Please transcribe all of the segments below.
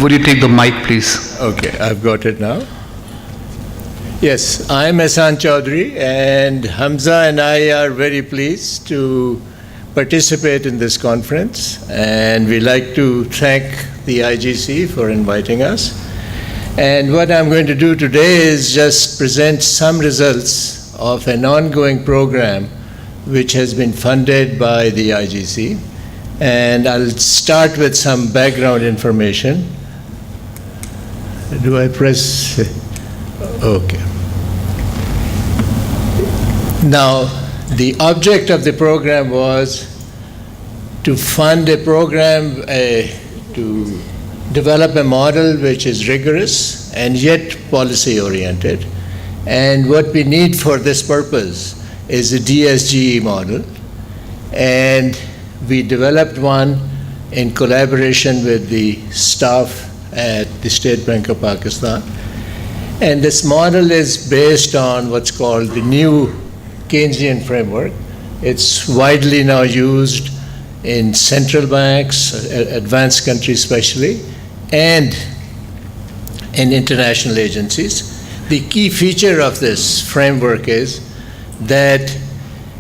would you take the mic, please? Okay, I've got it now. Yes, I'm Ehsan Choudhri, and Hamza and I are very pleased to participate in this conference, and we'd like to thank the IGC for inviting us. And what I'm going to do today is just present some results of an ongoing program which has been funded by the IGC. And I'll start with some background information. Do I press? Okay. Now, the object of the program was to fund a program to develop a model which is rigorous and yet policy-oriented. And what we need for this purpose is a Dsge model. And we developed one in collaboration with the staff at the State Bank of Pakistan. And this model is based on what's called the new Keynesian framework. It's widely now used in central banks, advanced countries especially, and in international agencies. The key feature of this framework is that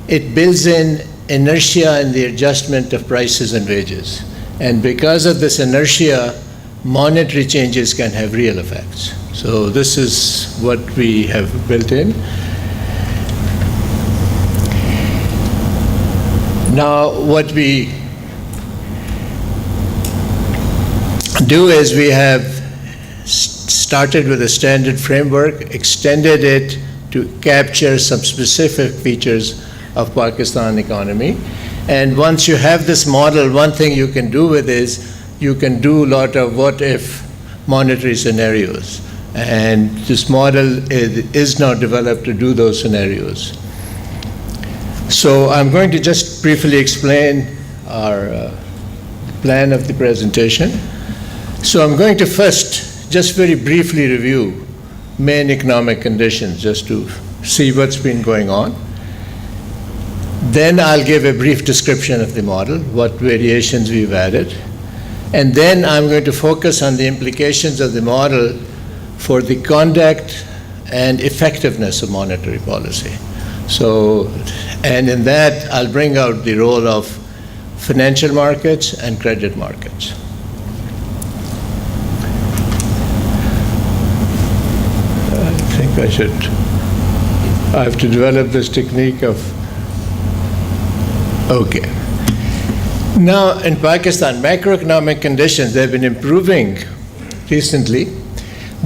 it builds in inertia in the adjustment of prices and wages. And because of this inertia, monetary changes can have real effects. So this is what we have built in. Now, what we do is we have started with a standard framework, extended it to capture some specific features of Pakistan economy. And once you have this model, one thing you can do with is you can do a lot of what-if monetary scenarios. And this model is now developed to do those scenarios. So I'm going to just briefly explain our plan of the presentation. So I'm going to first just very briefly review main economic conditions just to see what's been going on. Then I'll give a brief description of the model, what variations we've added. And then I'm going to focus on the implications of the model for the conduct and effectiveness of monetary policy. So, and in that, I'll bring out the role of financial markets and credit markets. I think I have to develop this technique of, okay. Now, in Pakistan, macroeconomic conditions, they've been improving recently,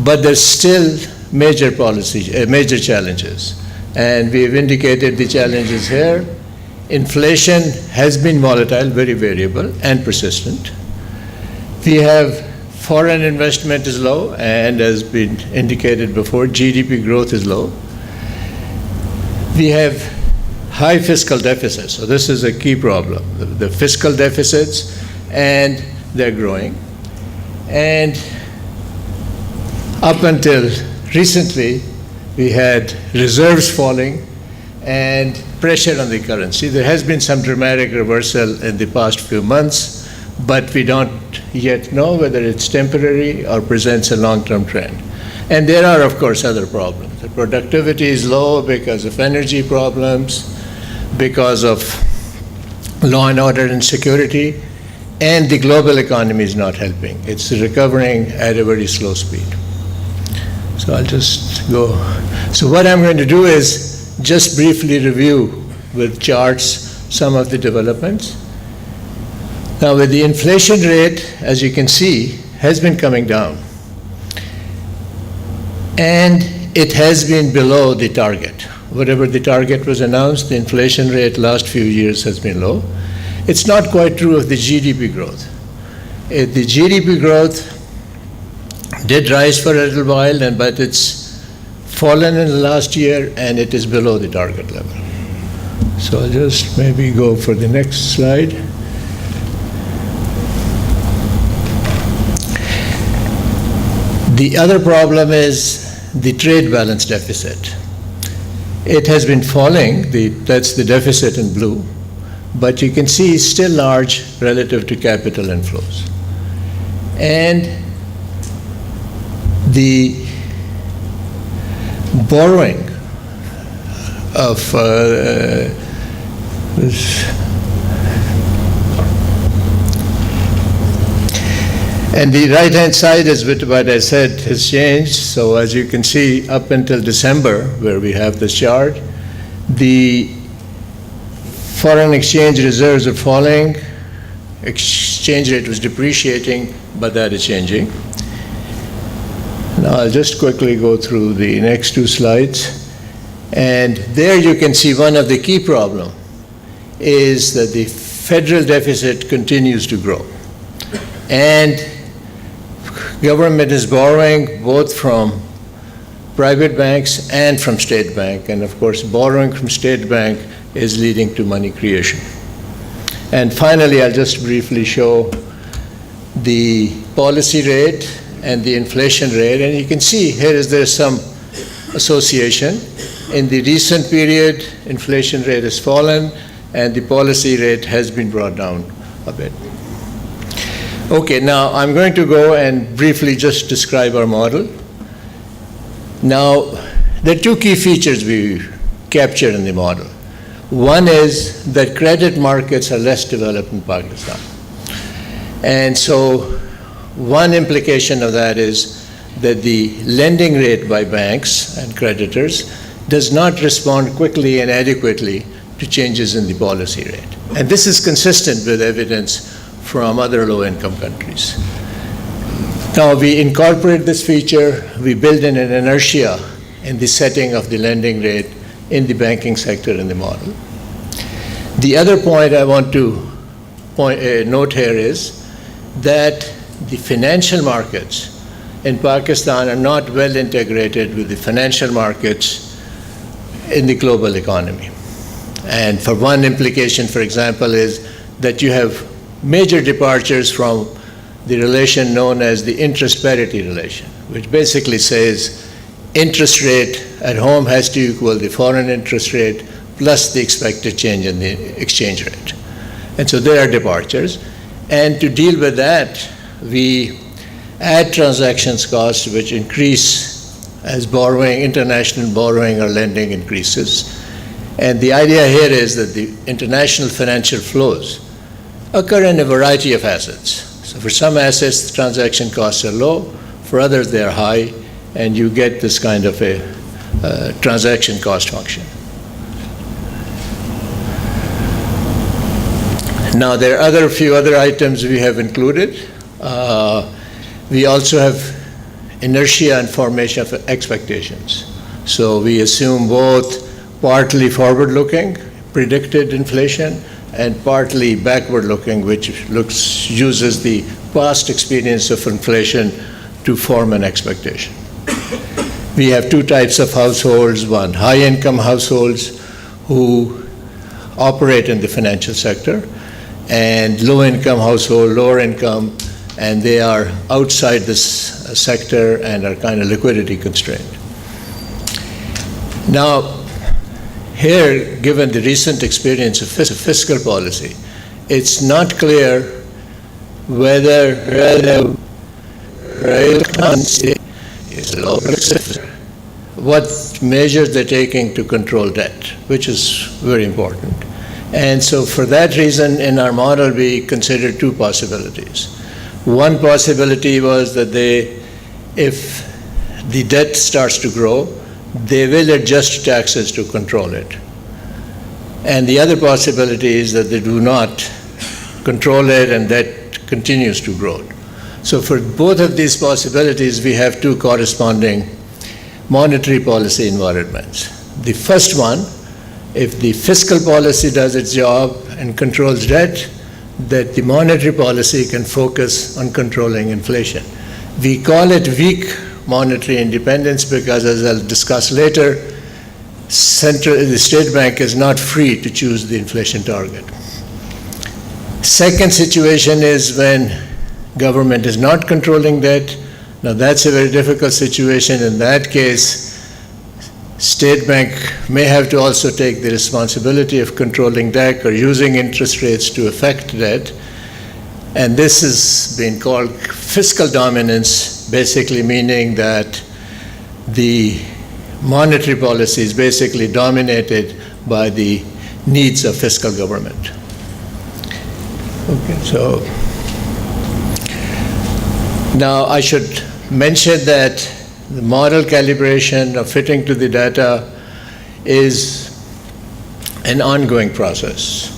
but there's still major challenges. And we've indicated the challenges here. Inflation has been volatile, very variable, and persistent. We have foreign investment is low, and as been indicated before, GDP growth is low. We have high fiscal deficits, so this is a key problem. The fiscal deficits, and they're growing. And up until recently, we had reserves falling and pressure on the currency. There has been some dramatic reversal in the past few months, but we don't yet know whether it's temporary or presents a long-term trend. And there are, of course, other problems. The productivity is low because of energy problems, because of law and order and security, and the global economy is not helping. It's recovering at a very slow speed. So I'll just go. So what I'm going to do is just briefly review with charts some of the developments. Now with the inflation rate, as you can see, has been coming down. And it has been below the target. Whatever the target was announced, the inflation rate last few years has been low. It's not quite true of the GDP growth. The GDP growth did rise for a little while, but it's fallen in the last year, and it is below the target level. So I'll just maybe go for the next slide. The other problem is the trade balance deficit. It has been falling, that's the deficit in blue, but you can see it's still large relative to capital inflows. And The borrowing of and the right-hand side is what I said has changed. So as you can see, up until December, where we have this chart, the foreign exchange reserves are falling, exchange rate was depreciating, but that is changing. Now I'll just quickly go through the next two slides. And there you can see one of the key problems is that the federal deficit continues to grow. And government is borrowing both from private banks and from state bank. And of course, borrowing from state bank is leading to money creation. And finally, I'll just briefly show the policy rate and the inflation rate. And you can see here there's some association. In the recent period, inflation rate has fallen and the policy rate has been brought down a bit. Okay, now I'm going to go and briefly just describe our model. Now, there are two key features we capture in the model. One is that credit markets are less developed in Pakistan. And so one implication of that is that the lending rate by banks and creditors does not respond quickly and adequately to changes in the policy rate. And this is consistent with evidence from other low-income countries. Now we incorporate this feature, we build in an inertia in the setting of the lending rate in the banking sector in the model. The other point I want to note here is that the financial markets in Pakistan are not well integrated with the financial markets in the global economy. And for one implication, for example, is that you have major departures from the relation known as the interest parity relation, which basically says interest rate at home has to equal the foreign interest rate plus the expected change in the exchange rate. And so there are departures. And to deal with that, we add transactions costs which increase as borrowing, international borrowing or lending increases. And the idea here is that the international financial flows occur in a variety of assets. So for some assets, the transaction costs are low, for others they are high, and you get this kind of a transaction cost function. Now there are a few other items we have included. We also have inertia and formation of expectations. So we assume both partly forward-looking, predicted inflation, and partly backward-looking, which uses the past experience of inflation to form an expectation. We have two types of households. One, high-income households who operate in the financial sector, and low-income household, lower income, and they are outside this sector and are kind of liquidity constrained. Now, here, given the recent experience of fiscal policy, it's not clear whether real currency is low, what measures they're taking to control debt, which is very important. And so for that reason, in our model, we considered two possibilities. One possibility was that if the debt starts to grow, they will adjust taxes to control it. And the other possibility is that they do not control it and that continues to grow. So for both of these possibilities, we have two corresponding monetary policy environments. The first one, if the fiscal policy does its job and controls debt, that the monetary policy can focus on controlling inflation. We call it weak monetary independence because, as I'll discuss later, the state bank is not free to choose the inflation target. Second situation is when government is not controlling debt. Now that's a very difficult situation. In that case, state bank may have to also take the responsibility of controlling debt or using interest rates to affect debt. And this has been called fiscal dominance basically meaning that the monetary policy is basically dominated by the needs of fiscal government. Okay, so now I should mention that the model calibration of fitting to the data is an ongoing process.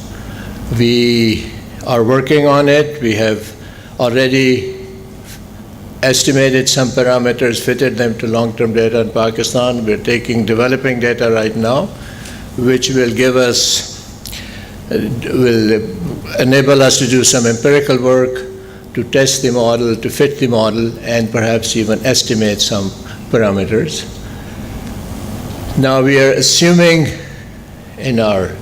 We are working on it. We have already estimated some parameters, fitted them to long-term data in Pakistan. We're developing data right now, which will enable us to do some empirical work, to test the model, to fit the model, and perhaps even estimate some parameters. Now we are assuming in our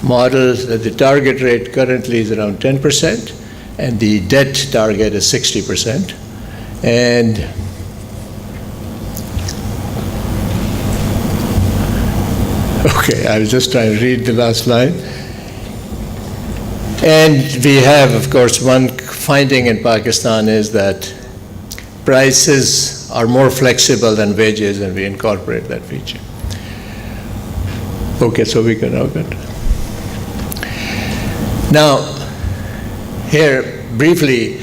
models that the target rate currently is around 10%, and the debt target is 60%. And okay, I was just trying to read the last line. And we have, of course, one finding in Pakistan is that prices are more flexible than wages, and we incorporate that feature. Okay, so we can now go. Now, here, briefly,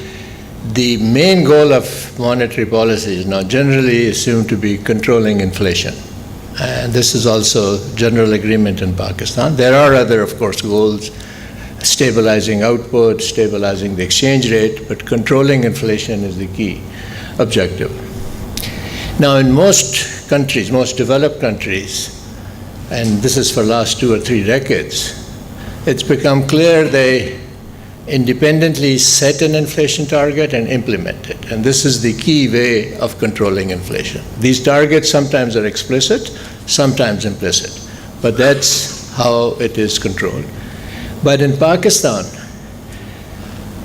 the main goal of monetary policy is now generally assumed to be controlling inflation. And this is also general agreement in Pakistan. There are other, of course, goals, stabilizing output, stabilizing the exchange rate, but controlling inflation is the key objective. Now, in most countries, most developed countries, and this is for the last 2 or 3 decades, it's become clear they independently set an inflation target and implement it. And this is the key way of controlling inflation. These targets sometimes are explicit, sometimes implicit, but that's how it is controlled. But in Pakistan,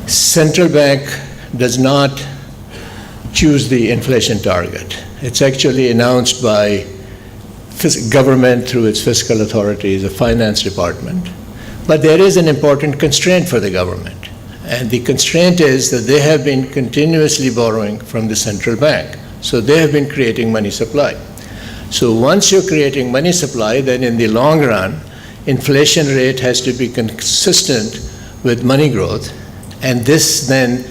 central bank does not choose the inflation target. It's actually announced by government through its fiscal authorities, the finance department. But there is an important constraint for the government. And the constraint is that they have been continuously borrowing from the central bank. So they have been creating money supply. So once you're creating money supply, then in the long run, inflation rate has to be consistent with money growth. And this then,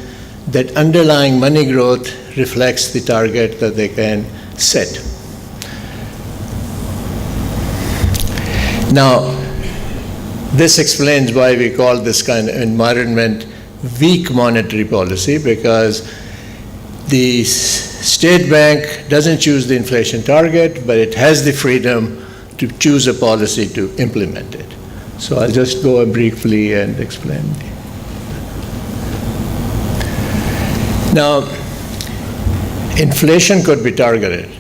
that underlying money growth reflects the target that they can set. Now, this explains why we call this kind of environment weak monetary policy, because the state bank doesn't choose the inflation target, but it has the freedom to choose a policy to implement it. So I'll just go briefly and explain. Now, inflation could be targeted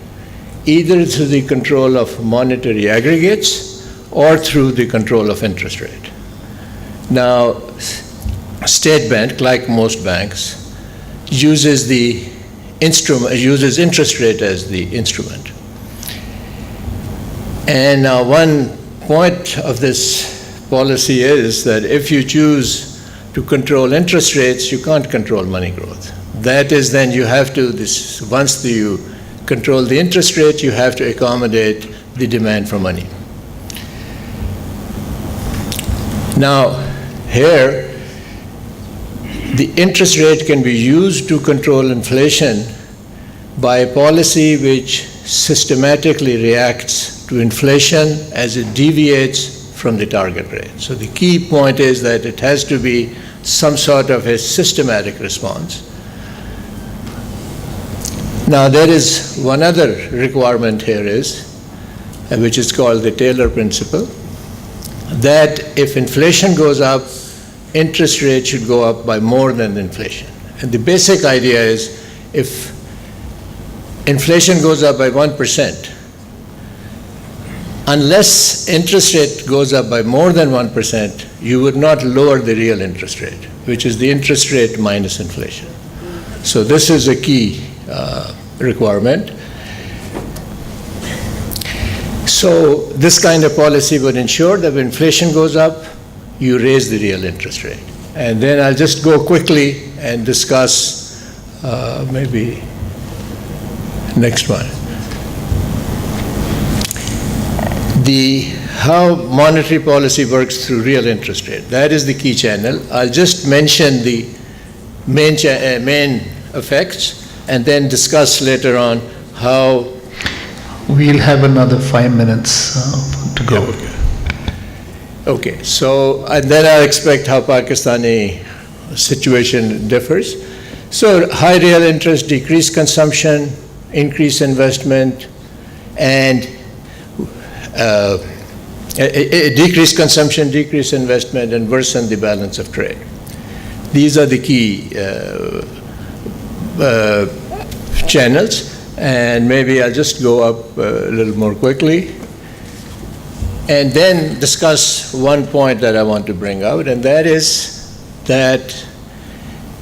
either through the control of monetary aggregates or through the control of interest rate. Now, state bank, like most banks, uses interest rate as the instrument. And now one point of this policy is that if you choose to control interest rates, you can't control money growth. That is, then you have to, once you control the interest rate, you have to accommodate the demand for money. Now, here, the interest rate can be used to control inflation by a policy which systematically reacts to inflation as it deviates from the target rate. So the key point is that it has to be some sort of a systematic response. Now, there is one other requirement here which is called the Taylor principle, that if inflation goes up, interest rate should go up by more than inflation. And the basic idea is if inflation goes up by 1%, unless interest rate goes up by more than 1%, you would not lower the real interest rate, which is the interest rate minus inflation. So this is a key requirement. So this kind of policy would ensure that when inflation goes up, you raise the real interest rate. And then I'll just go quickly and discuss maybe Next one. How monetary policy works through real interest rate. That is the key channel. I'll just mention the main effects and then discuss later on how. We'll have another 5 minutes to go. Okay, so and then I expect how Pakistani situation differs. So high real interest, decreased consumption, increased investment, and decreased consumption, decreased investment, and worsen the balance of trade. These are the key channels, and maybe I'll just go up a little more quickly and then discuss one point that I want to bring out, and that is that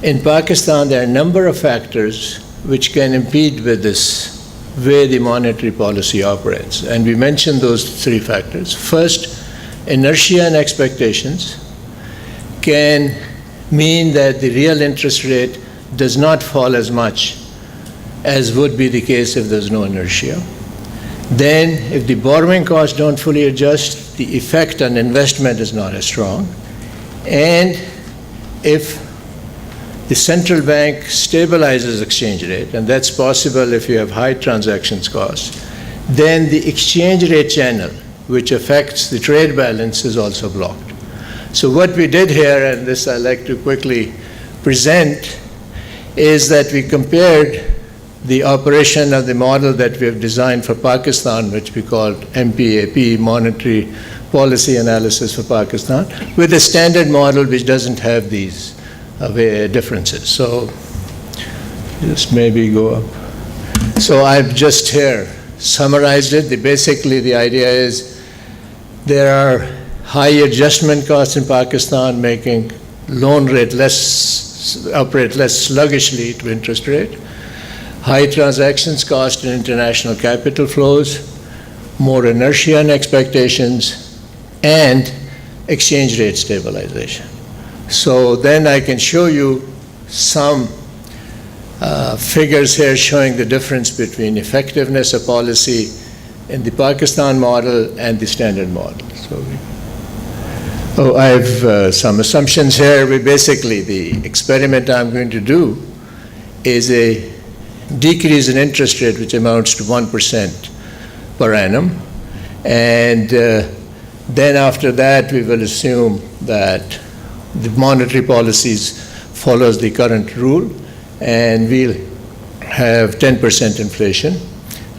in Pakistan there are a number of factors which can impede with this way the monetary policy operates. And we mentioned those 3 factors. First, inertia and expectations can mean that the real interest rate does not fall as much as would be the case if there's no inertia. Then, if the borrowing costs don't fully adjust, the effect on investment is not as strong. And if the central bank stabilizes exchange rate, and that's possible if you have high transactions costs, then the exchange rate channel, which affects the trade balance, is also blocked. So what we did here, and this I like to quickly present, is that we compared the operation of the model that we have designed for Pakistan, which we called MPAP, Monetary Policy Analysis for Pakistan, with a standard model which doesn't have these differences. So just maybe go up. So I've just here summarized it. Basically, the idea is there are high adjustment costs in Pakistan, making loan rate operate less sluggishly to interest rate. High transactions cost in international capital flows, more inertia and expectations, and exchange rate stabilization. So then I can show you some figures here showing the difference between effectiveness of policy in the Pakistan model and the standard model. So I have some assumptions here. Basically, the experiment I'm going to do is a decrease in interest rate which amounts to 1% per annum. And then after that, we will assume that the monetary policies follows the current rule, and we'll have 10% inflation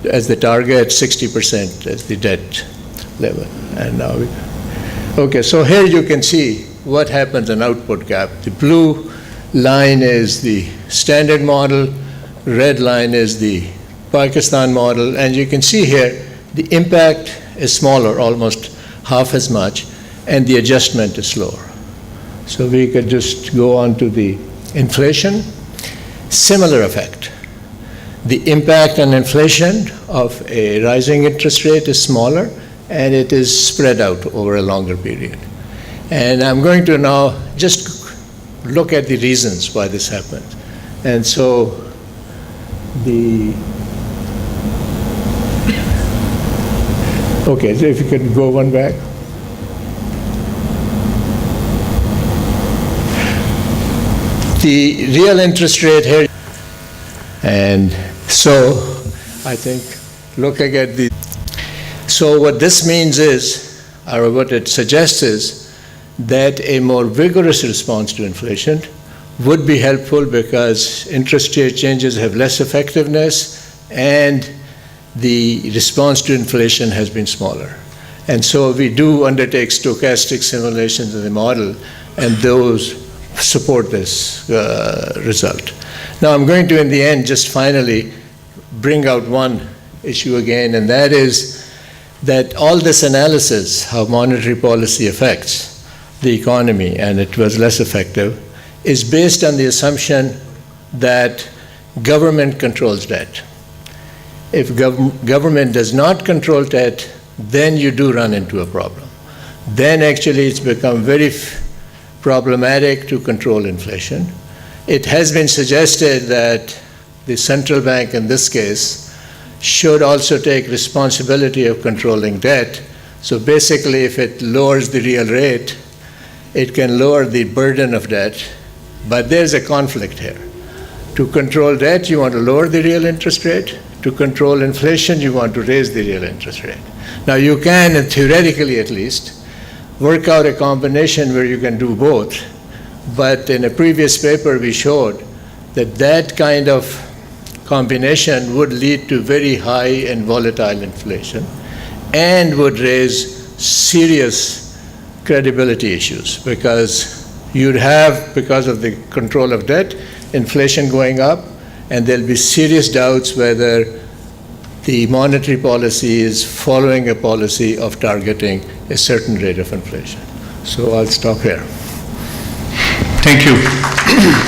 as the target, 60% as the debt level. And now okay, so here you can see what happens on output gap. The blue line is the standard model, red line is the Pakistan model, and you can see here the impact is smaller, almost half as much, and the adjustment is slower. So we could just go on to the inflation. Similar effect. The impact on inflation of a rising interest rate is smaller, and it is spread out over a longer period. And I'm going to now just look at the reasons why this happens. And so okay, so if you could go one back. The real interest rate here, and so I think looking at so what this means is, or what it suggests is, that a more vigorous response to inflation would be helpful because interest rate changes have less effectiveness and the response to inflation has been smaller. And so we do undertake stochastic simulations of the model, and those support this result. Now I'm going to, in the end, just finally bring out one issue again, and that is that all this analysis, how monetary policy affects the economy, and it was less effective, is based on the assumption that government controls debt. If government does not control debt, then you do run into a problem. Then actually it's become very problematic to control inflation. It has been suggested that the central bank in this case should also take responsibility of controlling debt. So basically, if it lowers the real rate, it can lower the burden of debt, but there's a conflict here. To control debt, you want to lower the real interest rate. To control inflation, you want to raise the real interest rate. Now, you can, and theoretically at least, work out a combination where you can do both. But in a previous paper, we showed that that kind of combination would lead to very high and volatile inflation and would raise serious credibility issues, because you'd have, because of the control of debt, inflation going up, and there'll be serious doubts whether the monetary policy is following a policy of targeting a certain rate of inflation. So I'll stop here. Thank you.